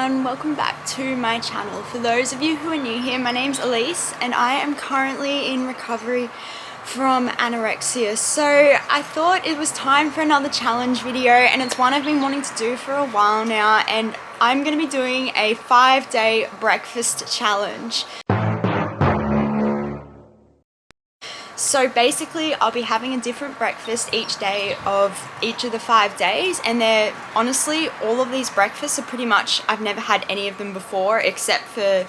everyone, welcome back to my channel. For those of you who are new here, my name's Elise and I am currently in recovery from anorexia. So I thought it was time for another challenge video, and it's one I've been wanting to do for a while now, and I'm going to be doing a 5-day breakfast challenge. So basically I'll be having a different breakfast each day of each of the 5 days, and they're honestly, all of these breakfasts are pretty much, I've never had any of them before except for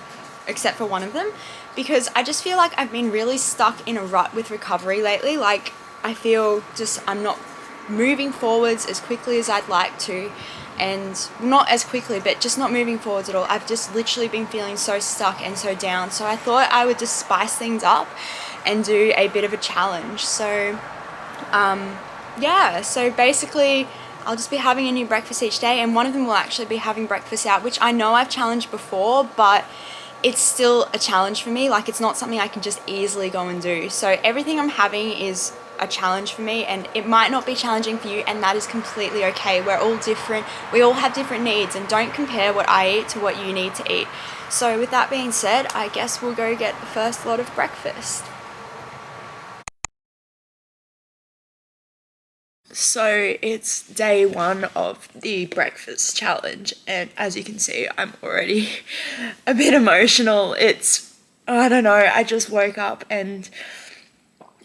one of them, because I just feel like I've been really stuck in a rut with recovery lately. Like I feel I'm not moving forwards as quickly as I'd like to, and not as quickly, but just not moving forwards at all. I've just literally been feeling so stuck and so down, so I thought I would just spice things up and do a bit of a challenge. So yeah, so basically I'll just be having a new breakfast each day, and one of them will actually be having breakfast out, which I know I've challenged before, but it's still a challenge for me. Like, it's not something I can just easily go and do. So everything I'm having is a challenge for me, and it might not be challenging for you, and that is completely okay. We're all different, we all have different needs, and don't compare what I eat to what you need to eat. So with that being said, I guess we'll go get the first lot of breakfast. So it's day 1 of the breakfast challenge, and as you can see, I'm already a bit emotional. I don't know, I just woke up and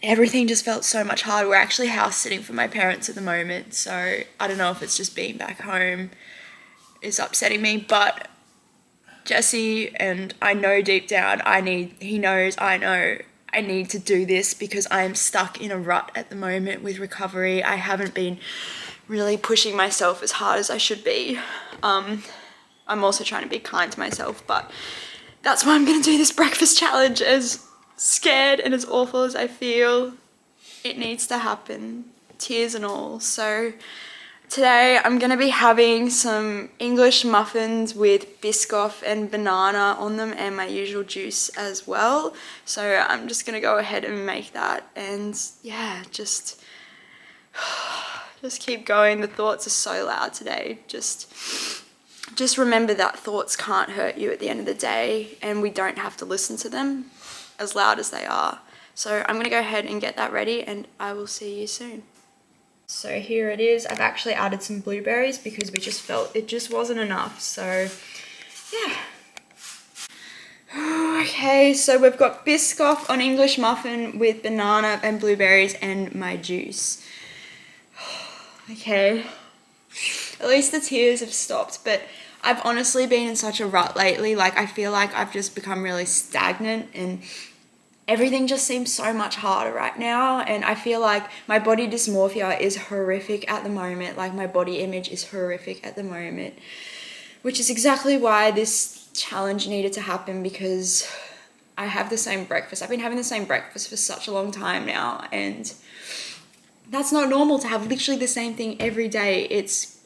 everything just felt so much harder. We're actually house sitting for my parents at the moment, so I don't know if it's just being back home is upsetting me, but Jesse, and I know deep down, he knows, I know, I need to do this because I am stuck in a rut at the moment with recovery. I haven't been really pushing myself as hard as I should be. I'm also trying to be kind to myself, but that's why I'm gonna do this breakfast challenge. As scared and as awful as I feel, it needs to happen, tears and all. So today I'm going to be having some English muffins with Biscoff and banana on them, and my usual juice as well. So I'm just going to go ahead and make that, and yeah, just keep going. The thoughts are so loud today. Just remember that thoughts can't hurt you at the end of the day, and we don't have to listen to them as loud as they are. So I'm going to go ahead and get that ready, and I will see you soon. So here it is. I've actually added some blueberries because we just felt it just wasn't enough. So yeah. Okay, so we've got Biscoff on English muffin with banana and blueberries and my juice. Okay, at least the tears have stopped, but I've honestly been in such a rut lately. Like, I feel like I've just become really stagnant, and everything just seems so much harder right now, and I feel like my body dysmorphia is horrific at the moment. Like, my body image is horrific at the moment, which is exactly why this challenge needed to happen, because I have the same breakfast. I've been having the same breakfast for such a long time now, and that's not normal to have literally the same thing every day. It's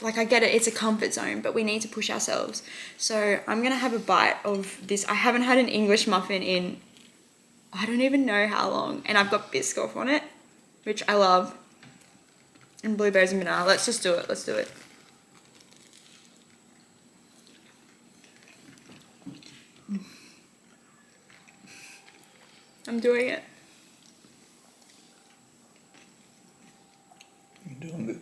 like, I get it, it's a comfort zone, but we need to push ourselves. So I'm gonna have a bite of this. I haven't had an English muffin in I don't even know how long, and I've got Biscoff on it, which I love, and blueberries and banana. Let's just do it. Let's do it. I'm doing it. You're doing it.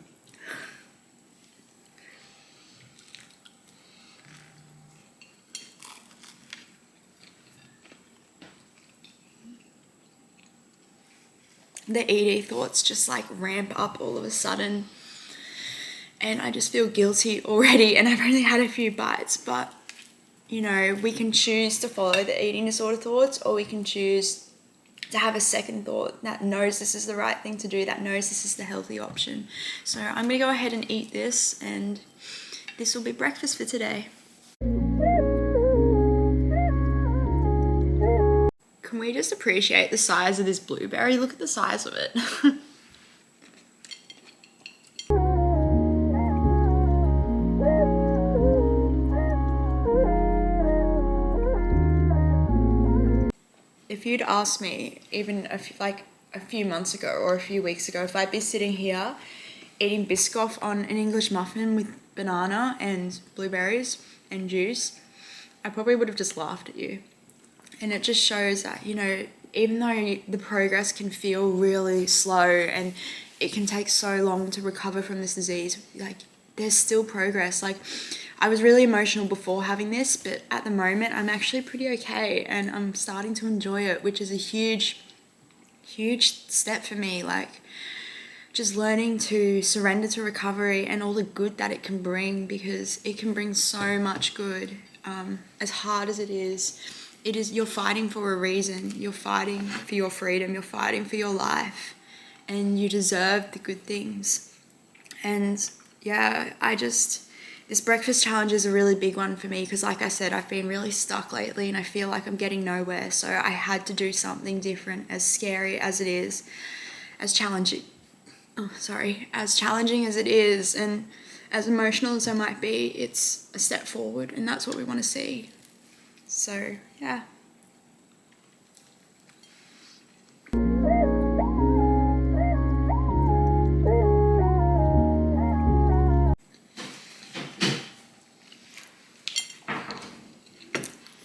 The ED thoughts just like ramp up all of a sudden, and I just feel guilty already, and I've only had a few bites. But you know, we can choose to follow the eating disorder thoughts, or we can choose to have a second thought that knows this is the right thing to do, that knows this is the healthy option. So I'm gonna go ahead and eat this, and this will be breakfast for today. Can we just appreciate the size of this blueberry? Look at the size of it. If you'd asked me even a few months ago or a few weeks ago if I'd be sitting here eating Biscoff on an English muffin with banana and blueberries and juice, I probably would have just laughed at you. And it just shows that, you know, even though the progress can feel really slow and it can take so long to recover from this disease, like, there's still progress. Like, I was really emotional before having this, but at the moment I'm actually pretty okay and I'm starting to enjoy it, which is a huge step for me. Like, just learning to surrender to recovery and all the good that it can bring, because it can bring so much good. As hard as it is, you're fighting for a reason. You're fighting for your freedom, you're fighting for your life, and you deserve the good things. And yeah, this breakfast challenge is a really big one for me, because like I said, I've been really stuck lately and I feel like I'm getting nowhere. So I had to do something different, as scary as it is, as challenging as it is, and as emotional as I might be, it's a step forward, and that's what we want to see. So yeah.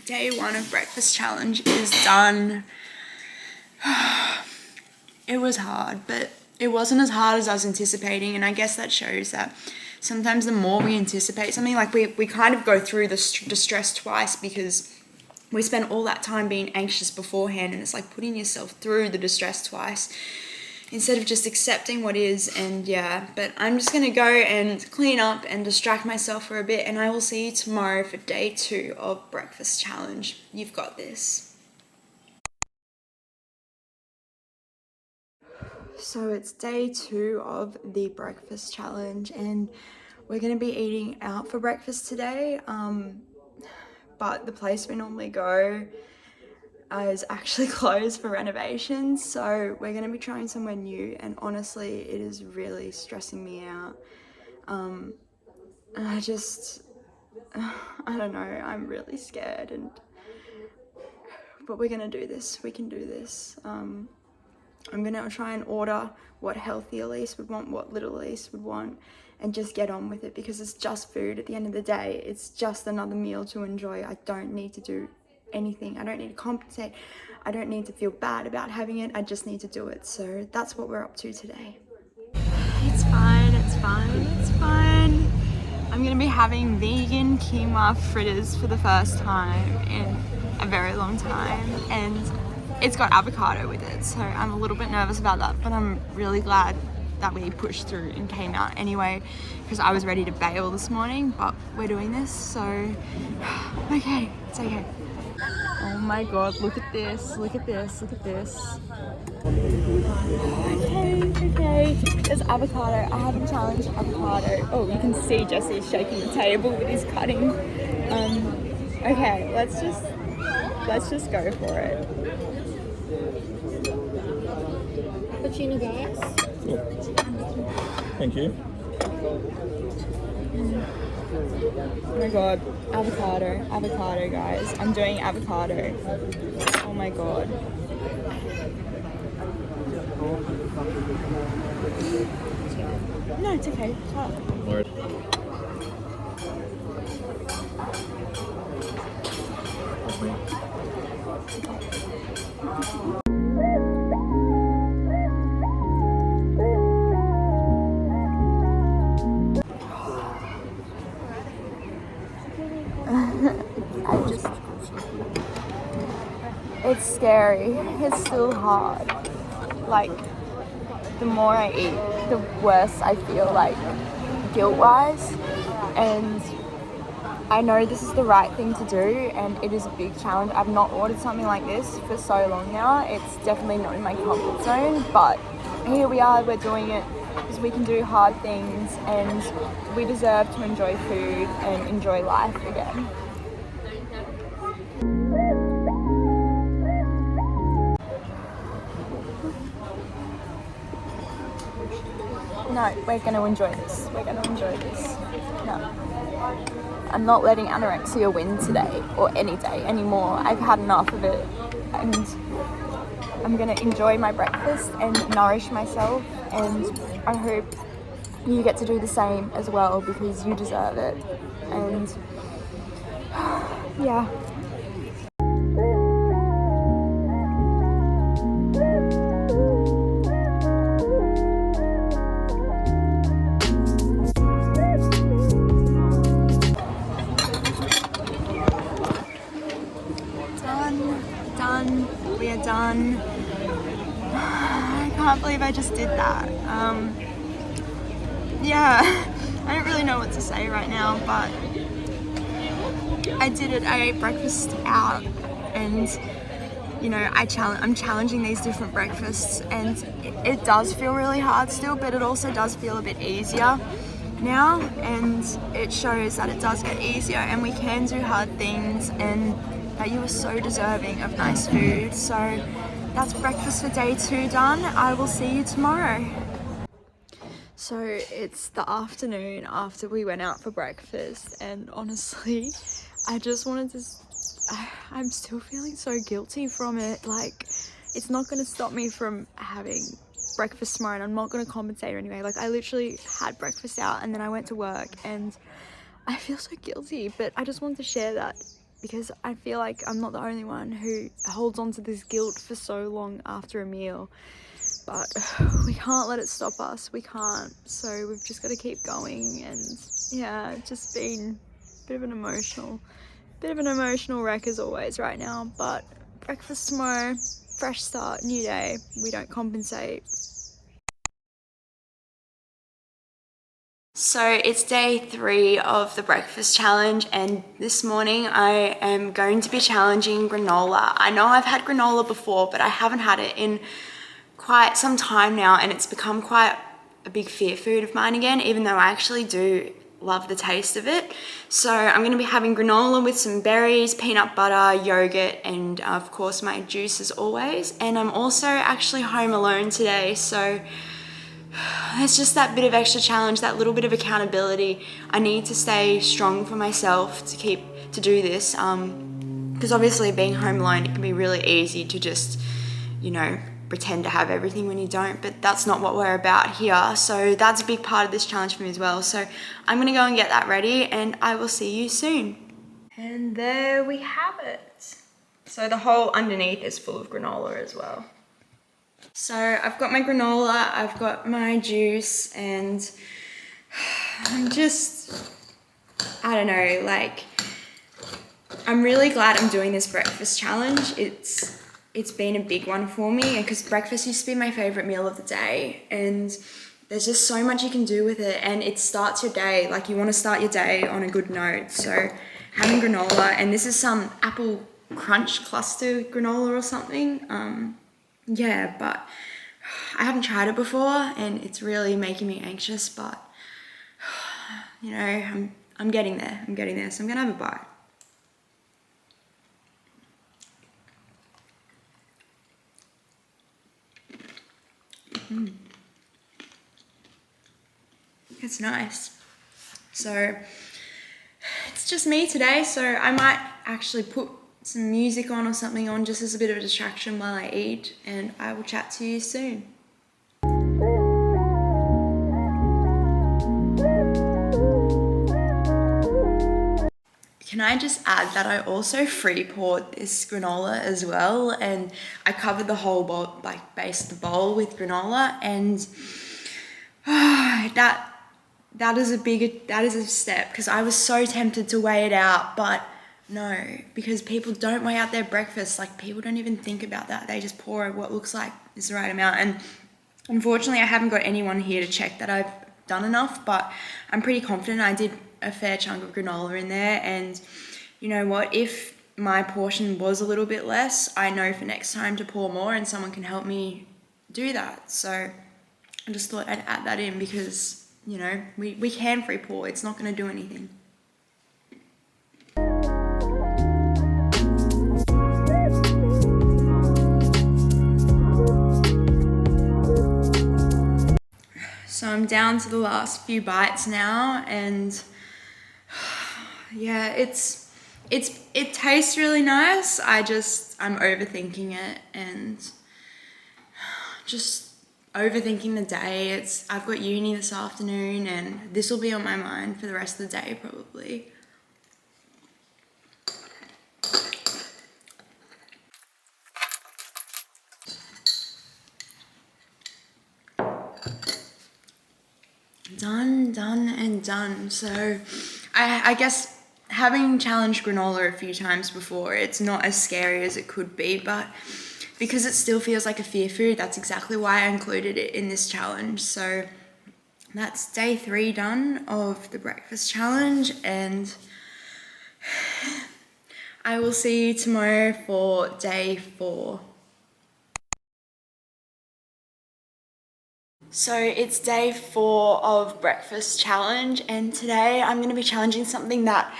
Day 1 of breakfast challenge is done. It was hard, but it wasn't as hard as I was anticipating, and I guess that shows that sometimes the more we anticipate something, like we kind of go through the distress twice, because we spend all that time being anxious beforehand, and it's like putting yourself through the distress twice instead of just accepting what is. And yeah, but I'm just gonna go and clean up and distract myself for a bit, and I will see you tomorrow for day 2 of breakfast challenge. You've got this. So it's day 2 of the breakfast challenge, and we're gonna be eating out for breakfast today. But the place we normally go is actually closed for renovations, so we're gonna be trying somewhere new, and honestly it is really stressing me out. And I don't know, I'm really scared, but we're gonna do this. We can do this. I'm gonna try and order what healthy Elise would want, what little Elise would want, and just get on with it, because it's just food at the end of the day. It's just another meal to enjoy. I don't need to do anything. I don't need to compensate. I don't need to feel bad about having it. I just need to do it. So that's what we're up to today. It's fine, it's fine, it's fine. I'm gonna be having vegan quinoa fritters for the first time in a very long time, and it's got avocado with it, so I'm a little bit nervous about that, but I'm really glad that we pushed through and came out anyway, because I was ready to bail this morning, but we're doing this, so okay, it's okay. Oh my god, look at this, look at this, look at this. Okay, there's avocado. I haven't challenged avocado. Oh, you can see Jesse's shaking the table with his cutting. Okay, let's just go for it. Cappuccino, guys. Thank you. Oh my god, avocado guys. I'm doing avocado. Oh my god. No, it's okay. Lord. It's scary. It's still hard. Like, the more I eat, the worse I feel, like, guilt-wise. And I know this is the right thing to do, and it is a big challenge. I've not ordered something like this for so long now. It's definitely not in my comfort zone, but here we are, we're doing it, because we can do hard things, and we deserve to enjoy food and enjoy life again. No, we're going to enjoy this. We're going to enjoy this. No. I'm not letting anorexia win today or any day anymore. I've had enough of it. And I'm going to enjoy my breakfast and nourish myself. And I hope you get to do the same as well because you deserve it. And yeah. Done. We are done. I can't believe I just did that. Yeah, I don't really know what to say right now, but I did it. I ate breakfast out, and you know, I'm challenging these different breakfasts, and it does feel really hard still, but it also does feel a bit easier now, and it shows that it does get easier and we can do hard things, and that you are so deserving of nice food. So that's breakfast for day 2 done. I will see you tomorrow. So it's the afternoon after we went out for breakfast, and honestly, I just wanted to, I'm still feeling so guilty from it. Like, it's not going to stop me from having breakfast tomorrow, and I'm not going to compensate anyway. Like, I literally had breakfast out and then I went to work, and I feel so guilty, but I just wanted to share that because I feel like I'm not the only one who holds on to this guilt for so long after a meal. But we can't let it stop us. We can't. So we've just got to keep going. And yeah, it's just been a bit of an emotional wreck as always right now. But breakfast tomorrow, fresh start, new day. We don't compensate. So it's day 3 of the breakfast challenge, and this morning I am going to be challenging granola. I know I've had granola before, but I haven't had it in quite some time now, and it's become quite a big fear food of mine again, even though I actually do love the taste of it. So I'm going to be having granola with some berries, peanut butter, yogurt, and of course my juice as always. And I'm also actually home alone today, so it's just that bit of extra challenge, that little bit of accountability. I need to stay strong for myself to do this, because obviously being home alone, it can be really easy to just, you know, pretend to have everything when you don't, but that's not what we're about here. So that's a big part of this challenge for me as well. So I'm gonna go and get that ready, and I will see you soon. And there we have it. So the whole underneath is full of granola as well. So I've got my granola, I've got my juice, and I'm just, I don't know, like, I'm really glad I'm doing this breakfast challenge. It's been a big one for me, because breakfast used to be my favorite meal of the day, and there's just so much you can do with it, and it starts your day. Like, you want to start your day on a good note. So having granola, and this is some apple crunch cluster granola or something. Yeah, but I haven't tried it before, and it's really making me anxious, but you know, I'm getting there. So I'm gonna have a bite. It's nice. So it's just me today, so I might actually put some music on or something on just as a bit of a distraction while I eat, and I will chat to you soon. Can I just add that I also free poured this granola as well, and I covered the whole bowl, like base of the bowl, with granola, and that is a step, because I was so tempted to weigh it out, but no, because people don't weigh out their breakfast. Like, people don't even think about that. They just pour what looks like is the right amount, and unfortunately I haven't got anyone here to check that I've done enough, but I'm pretty confident I did a fair chunk of granola in there. And you know what, if my portion was a little bit less, I know for next time to pour more, and someone can help me do that. So I just thought I'd add that in, because you know, we can free pour, it's not going to do anything. So I'm down to the last few bites now, and yeah, it tastes really nice. I'm overthinking it, and just overthinking the day. I've got uni this afternoon and this will be on my mind for the rest of the day probably. Done and done. So I guess having challenged granola a few times before, it's not as scary as it could be, but because it still feels like a fear food, that's exactly why I included it in this challenge. So that's day 3 done of the breakfast challenge, and I will see you tomorrow for day 4. So it's day 4 of breakfast challenge, and today I'm going to be challenging something that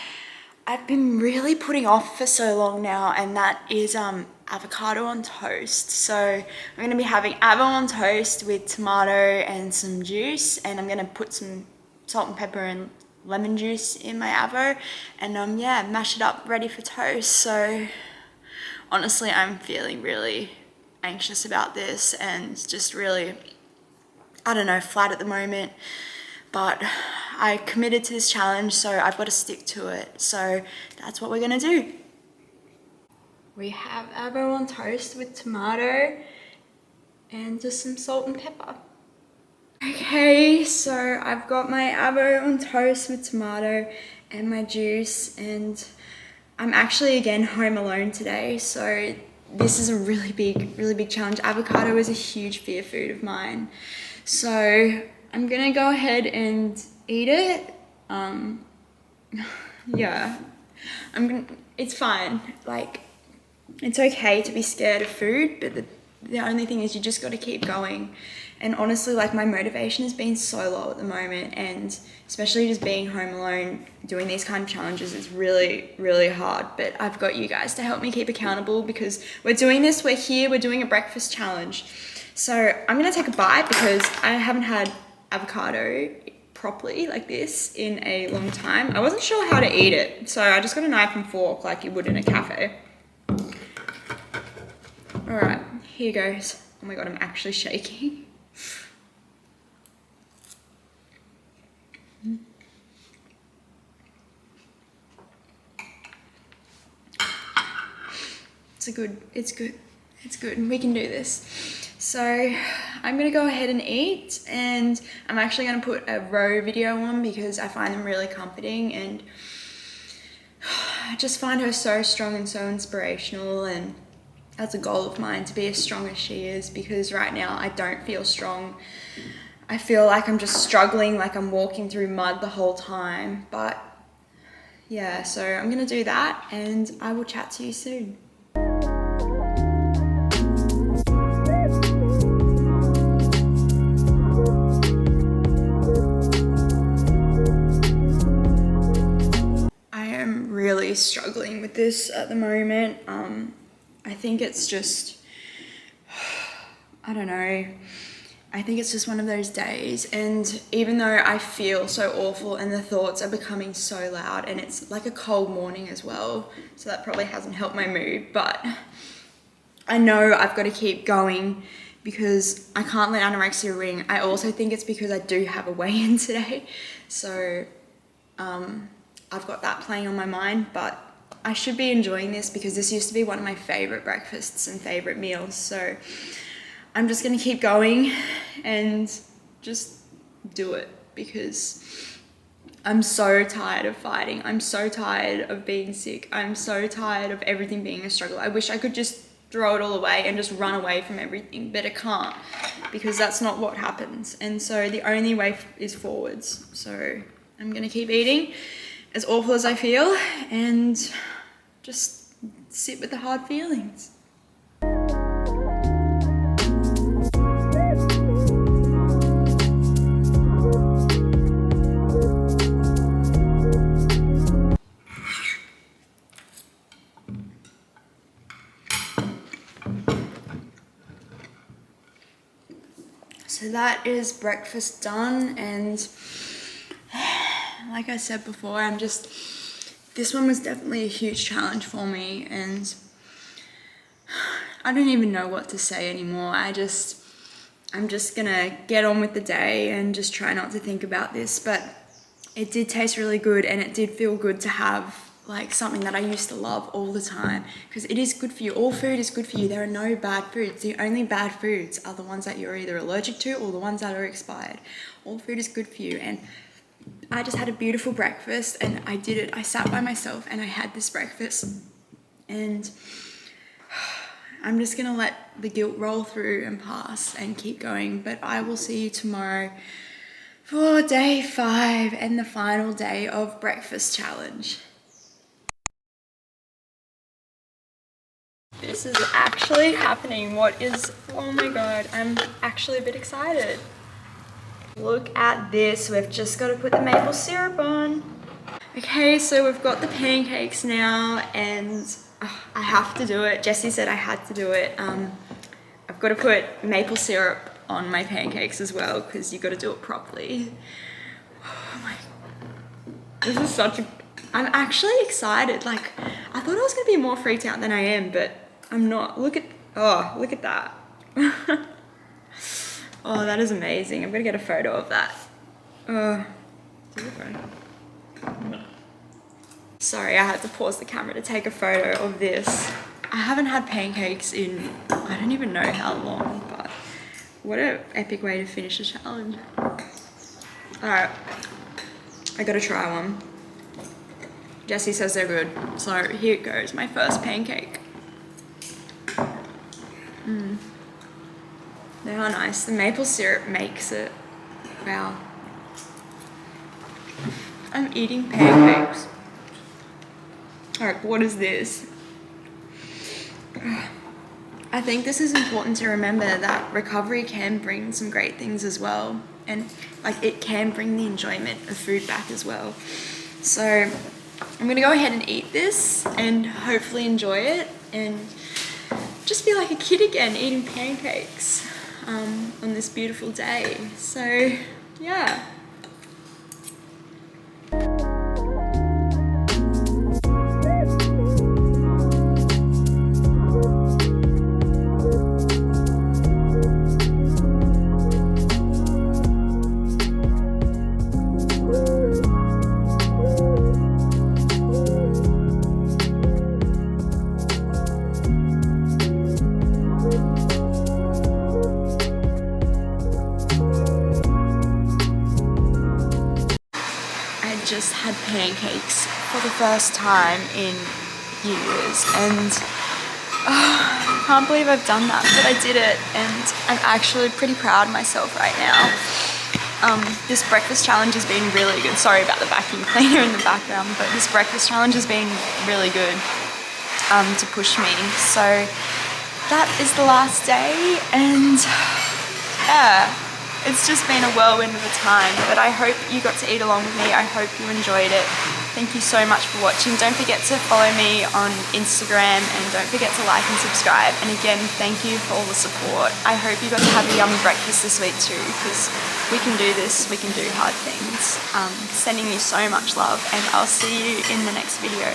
I've been really putting off for so long now, and that is avocado on toast. So I'm going to be having avo on toast with tomato and some juice, and I'm going to put some salt and pepper and lemon juice in my avo, and yeah, mash it up ready for toast. So honestly, I'm feeling really anxious about this and just really, I don't know, flat at the moment, but I committed to this challenge, so I've got to stick to it. So that's what we're gonna do. We have avo on toast with tomato and just some salt and pepper. Okay, so I've got my avo on toast with tomato and my juice, and I'm actually again home alone today, so this is a really big challenge. Avocado is a huge fear food of mine. So I'm gonna go ahead and eat it. Yeah, it's fine. Like, it's okay to be scared of food, but the only thing is you just gotta keep going. And honestly, like, my motivation has been so low at the moment, and especially just being home alone, doing these kind of challenges is really hard. But I've got you guys to help me keep accountable because we're doing this, we're here, we're doing a breakfast challenge. So I'm gonna take a bite because I haven't had avocado properly like this in a long time. I wasn't sure how to eat it, so I just got a knife and fork like you would in a cafe. All right, here goes. Oh my God, I'm actually shaking. It's good. We can do this. So I'm gonna go ahead and eat, and I'm actually gonna put a row video on because I find them really comforting, and I just find her so strong and so inspirational, and that's a goal of mine, to be as strong as she is, because right now I don't feel strong. I feel like I'm just struggling, like I'm walking through mud the whole time. But yeah, so I'm gonna do that, and I will chat to you soon. I am really struggling with this at the moment. I think it's just, I don't know. I think it's just one of those days, and even though I feel so awful and the thoughts are becoming so loud, and it's like a cold morning as well, so that probably hasn't helped my mood, but I know I've got to keep going because I can't let anorexia ring. I also think it's because I do have a weigh-in today, so I've got that playing on my mind, but I should be enjoying this because this used to be one of my favorite breakfasts and favorite meals, so I'm just gonna keep going and just do it because I'm so tired of fighting. I'm so tired of being sick. I'm so tired of everything being a struggle. I wish I could just throw it all away and just run away from everything, but I can't because that's not what happens. And so the only way is forwards. So I'm gonna keep eating, as awful as I feel, and just sit with the hard feelings. So that is breakfast done, and like I said before, this one was definitely a huge challenge for me, and I don't even know what to say anymore. I'm just gonna get on with the day and just try not to think about this. But it did taste really good, and it did feel good to have like something that I used to love all the time, because it is good for you. All food is good for you. There are no bad foods. The only bad foods are the ones that you're either allergic to or the ones that are expired. All food is good for you. And I just had a beautiful breakfast, and I did it. I sat by myself and I had this breakfast, and I'm just gonna let the guilt roll through and pass and keep going. But I will see you tomorrow for day 5 and the final day of breakfast challenge. This is actually happening. Oh my God, I'm actually a bit excited. Look at this, we've just got to put the maple syrup on. Okay, so we've got the pancakes now, and I have to do it. Jessie said I had to do it. I've got to put maple syrup on my pancakes as well, because you got to do it properly. Oh my, this is I'm actually excited. Like, I thought I was gonna be more freaked out than I am, but I'm not. Look at that. Oh, that is amazing. I'm gonna get a photo of that. Sorry, I had to pause the camera to take a photo of this. I haven't had pancakes in, I don't even know how long, but what an epic way to finish a challenge. Alright, I gotta try one. Jessie says they're good, so here it goes, my first pancake. They are nice. The maple syrup makes it. Wow. I'm eating pancakes. Alright, what is this? I think this is important to remember, that recovery can bring some great things as well. And like, it can bring the enjoyment of food back as well. So I'm gonna go ahead and eat this and hopefully enjoy it and just be like a kid again, eating pancakes on this beautiful day. So yeah. Just had pancakes for the first time in years, and I can't believe I've done that, but I did it, and I'm actually pretty proud of myself right now. This breakfast challenge has been really good. Sorry about the vacuum cleaner in the background, but this breakfast challenge has been really good to push me. So that is the last day, and yeah. It's just been a whirlwind of a time, but I hope you got to eat along with me. I hope you enjoyed it. Thank you so much for watching. Don't forget to follow me on Instagram, and don't forget to like and subscribe. And again, thank you for all the support. I hope you got to have a yummy breakfast this week too, because we can do this, we can do hard things. Sending you so much love, and I'll see you in the next video.